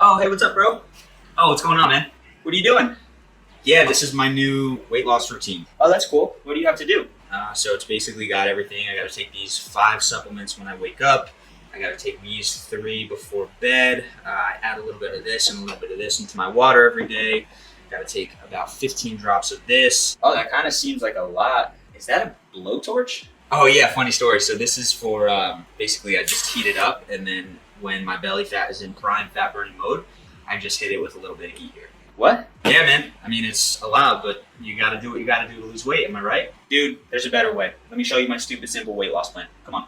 Oh, hey, what's up, bro? Oh, what's going on, man? What are you doing? Yeah, this is my new weight loss routine. Oh, that's cool. What do you have to do? So it's basically got everything. I got to take these 5 supplements when I wake up. I got to take these 3 before bed. I add a little bit of this and a little bit of this into my water every day. Got to take about 15 drops of this. Oh, that kind of seems like a lot. Is that a blowtorch? Oh yeah, funny story. So this is for basically I just heat it up, and then when my belly fat is in prime fat burning mode, I just hit it with a little bit of heat here. What? Yeah, man. I mean, it's allowed, but you gotta do what you gotta do to lose weight. Am I right? Dude, there's a better way. Let me show you my stupid simple weight loss plan. Come on.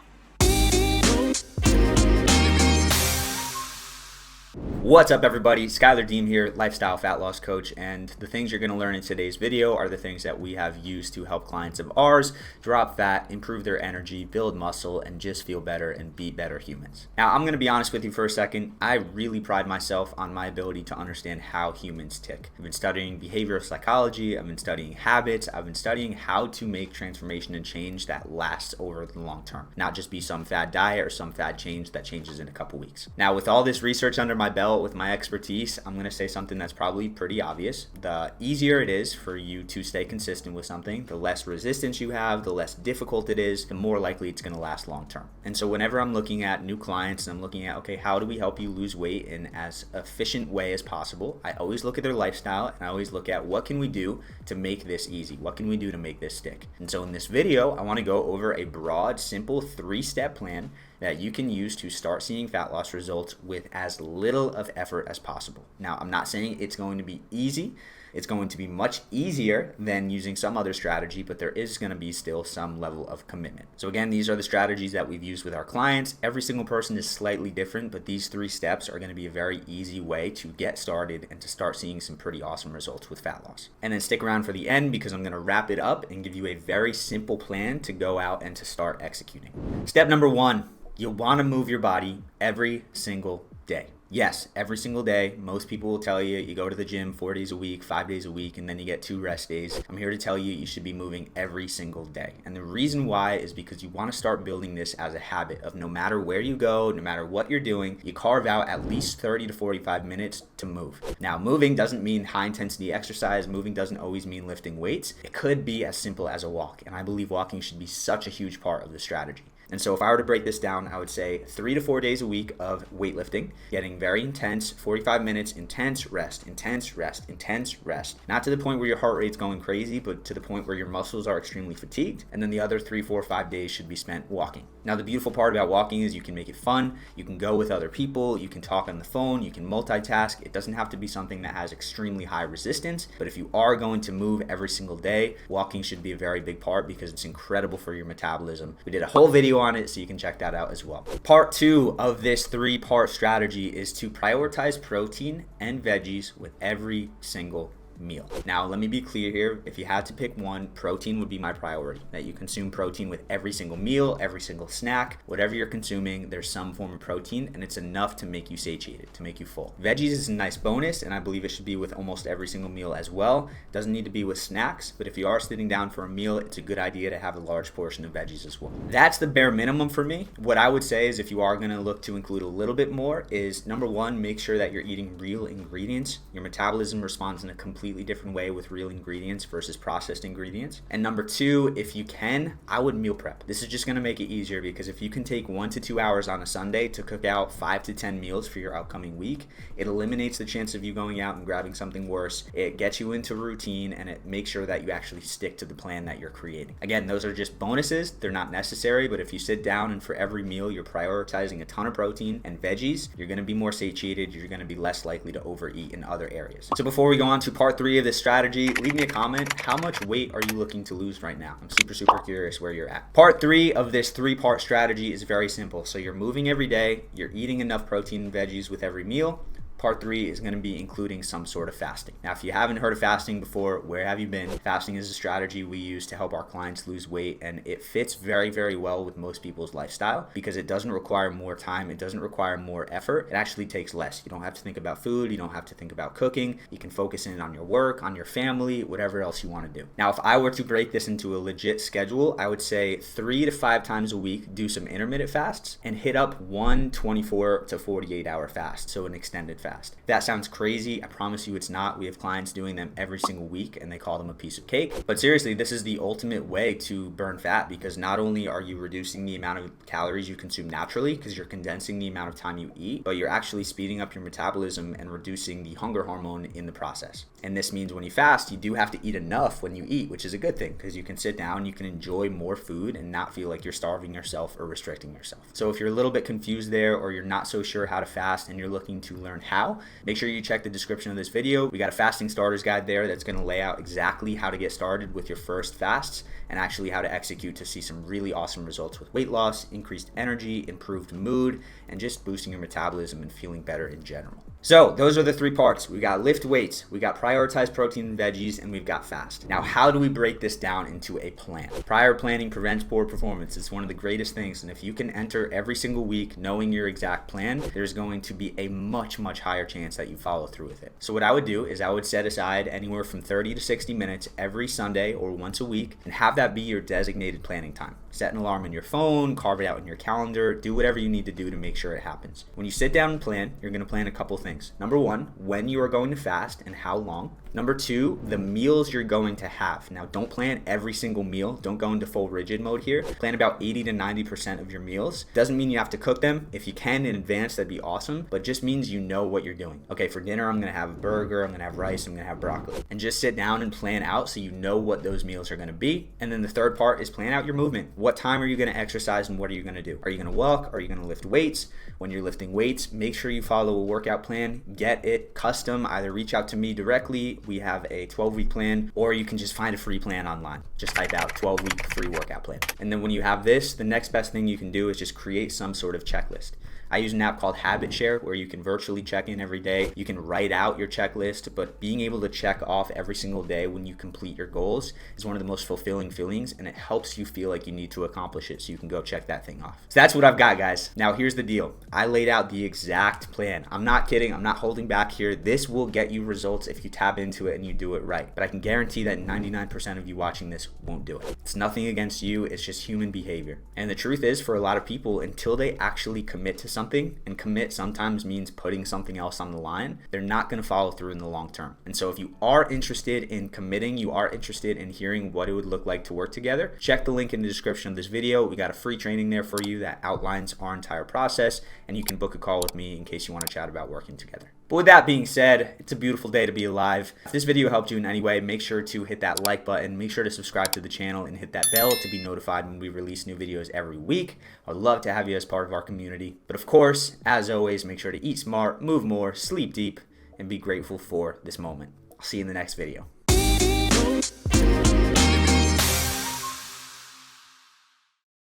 What's up, everybody? Schuyler Diehm here, lifestyle fat loss coach, and the things you're going to learn in today's video are the things that we have used to help clients of ours drop fat, improve their energy, build muscle, and just feel better and be better humans. Now, I'm going to be honest with you for a second. I really pride myself on my ability to understand how humans tick. I've been studying behavioral psychology, I've been studying habits, I've been studying how to make transformation and change that lasts over the long term, not just be some fad diet or some fad change that changes in a couple weeks. Now, with all this research under my belt, with my expertise, I'm going to say something that's probably pretty obvious. The easier it is for you to stay consistent with something, the less resistance you have, the less difficult it is, the more likely it's going to last long term. And so whenever I'm looking at new clients and I'm looking at, okay, how do we help you lose weight in as efficient way as possible, I always look at their lifestyle and I always look at what can we do to make this easy? What can we do to make this stick? And so in this video, I want to go over a broad, simple 3-step plan that you can use to start seeing fat loss results with as little of effort as possible. Now, I'm not saying it's going to be easy. It's going to be much easier than using some other strategy, but there is going to be still some level of commitment. So again, these are the strategies that we've used with our clients. Every single person is slightly different, but these 3 steps are going to be a very easy way to get started and to start seeing some pretty awesome results with fat loss. And then stick around for the end because I'm going to wrap it up and give you a very simple plan to go out and to start executing. Step number 1. You'll want to move your body every single day. Yes, every single day. Most people will tell you go to the gym 4 days a week, 5 days a week, and then you get 2 rest days. I'm here to tell you should be moving every single day. And the reason why is because you want to start building this as a habit of no matter where you go, no matter what you're doing, you carve out at least 30 to 45 minutes to move. Now, moving doesn't mean high intensity exercise. Moving doesn't always mean lifting weights. It could be as simple as a walk. And I believe walking should be such a huge part of the strategy. And so if I were to break this down, I would say 3 to 4 days a week of weightlifting, getting very intense, 45 minutes, intense rest, intense rest, intense rest. Not to the point where your heart rate's going crazy, but to the point where your muscles are extremely fatigued. And then the other 3, 4, 5 days should be spent walking. Now, the beautiful part about walking is you can make it fun. You can go with other people. You can talk on the phone. You can multitask. It doesn't have to be something that has extremely high resistance. But if you are going to move every single day, walking should be a very big part because it's incredible for your metabolism. We did a whole video on it, so you can check that out as well. Part 2 of this 3-part strategy is to prioritize protein and veggies with every single meal. Now, let me be clear here. If you had to pick one, protein would be my priority. That you consume protein with every single meal, every single snack, whatever you're consuming, there's some form of protein, and it's enough to make you satiated, to make you full. Veggies is a nice bonus, and I believe it should be with almost every single meal as well. It doesn't need to be with snacks, but if you are sitting down for a meal, it's a good idea to have a large portion of veggies as well. That's the bare minimum for me. What I would say is if you are going to look to include a little bit more is, number 1, make sure that you're eating real ingredients. Your metabolism responds in a completely different way with real ingredients versus processed ingredients. And number 2, if you can, I would meal prep. This is just going to make it easier because if you can take 1 to 2 hours on a Sunday to cook out 5 to 10 meals for your upcoming week, it eliminates the chance of you going out and grabbing something worse. It gets you into routine and it makes sure that you actually stick to the plan that you're creating. Again, those are just bonuses. They're not necessary, but if you sit down and for every meal you're prioritizing a ton of protein and veggies, you're going to be more satiated. You're going to be less likely to overeat in other areas. So before we go on to part 3 of this strategy, leave me a comment. How much weight are you looking to lose right now? I'm super curious where you're at. Part 3 of this 3-part strategy is very simple. So you're moving every day, you're eating enough protein and veggies with every meal. Part 3 is going to be including some sort of fasting. Now, if you haven't heard of fasting before, where have you been? Fasting is a strategy we use to help our clients lose weight, and it fits very, very well with most people's lifestyle because it doesn't require more time. It doesn't require more effort. It actually takes less. You don't have to think about food. You don't have to think about cooking. You can focus in on your work, on your family, whatever else you want to do. Now, if I were to break this into a legit schedule, I would say 3 to 5 times a week, do some intermittent fasts and hit up one 24 to 48 hour fast, so an extended fast. fast. If that sounds crazy, I promise you it's not. We have clients doing them every single week and they call them a piece of cake. But seriously, this is the ultimate way to burn fat, because not only are you reducing the amount of calories you consume naturally because you're condensing the amount of time you eat, but you're actually speeding up your metabolism and reducing the hunger hormone in the process. And this means when you fast, you do have to eat enough when you eat, which is a good thing because you can sit down, you can enjoy more food and not feel like you're starving yourself or restricting yourself. So if you're a little bit confused there, or you're not so sure how to fast and you're looking to learn how, make sure you check the description of this video. We got a fasting starters guide there that's going to lay out exactly how to get started with your first fasts and actually how to execute to see some really awesome results with weight loss, increased energy, improved mood, and just boosting your metabolism and feeling better in general. So those are the 3 parts. We got lift weights, we got prioritize protein and veggies, and we've got fast. Now, how do we break this down into a plan? Prior planning prevents poor performance. It's one of the greatest things. And if you can enter every single week knowing your exact plan, there's going to be a much higher chance that you follow through with it. So what I would do is I would set aside anywhere from 30 to 60 minutes every Sunday or once a week and have that be your designated planning time. Set an alarm in your phone, carve it out in your calendar, do whatever you need to do to make sure it happens. When you sit down and plan, you're going to plan a couple things. Number 1, when you are going to fast and how long. Number 2, the meals you're going to have. Now, don't plan every single meal. Don't go into full rigid mode here. Plan about 80 to 90% of your meals. Doesn't mean you have to cook them. If you can in advance, that'd be awesome, but just means you know what you're doing. Okay, for dinner, I'm going to have a burger, I'm going to have rice, I'm going to have broccoli. And just sit down and plan out so you know what those meals are going to be. And then the third part is plan out your movement. What time are you going to exercise and what are you going to do? Are you going to walk? Are you going to lift weights? When you're lifting weights, make sure you follow a workout plan. Get it custom. Either reach out to me directly. We have a 12-week plan, or you can just find a free plan online. Just type out 12-week free workout plan. And then when you have this, the next best thing you can do is just create some sort of checklist. I use an app called Habit Share where you can virtually check in every day. You can write out your checklist, but being able to check off every single day when you complete your goals is one of the most fulfilling feelings, and it helps you feel like you need to accomplish it so you can go check that thing off. So that's what I've got, guys. Now here's the deal. I laid out the exact plan. I'm not kidding. I'm not holding back here. This will get you results if you tap into it and you do it right. But I can guarantee that 99% of you watching this won't do it. It's nothing against you. It's just human behavior. And the truth is, for a lot of people, until they actually commit to something, and commit sometimes means putting something else on the line, they're not going to follow through in the long term. And so if you are interested in committing, you are interested in hearing what it would look like to work together, check the link in the description of this video. We got a free training there for you that outlines our entire process, and you can book a call with me in case you want to chat about working together. But with that being said, it's a beautiful day to be alive. If this video helped you in any way, make sure to hit that like button, make sure to subscribe to the channel, and hit that bell to be notified when we release new videos every week. I'd love to have you as part of our community. But of course, as always, make sure to eat smart, move more, sleep deep, and be grateful for this moment. I'll see you in the next video.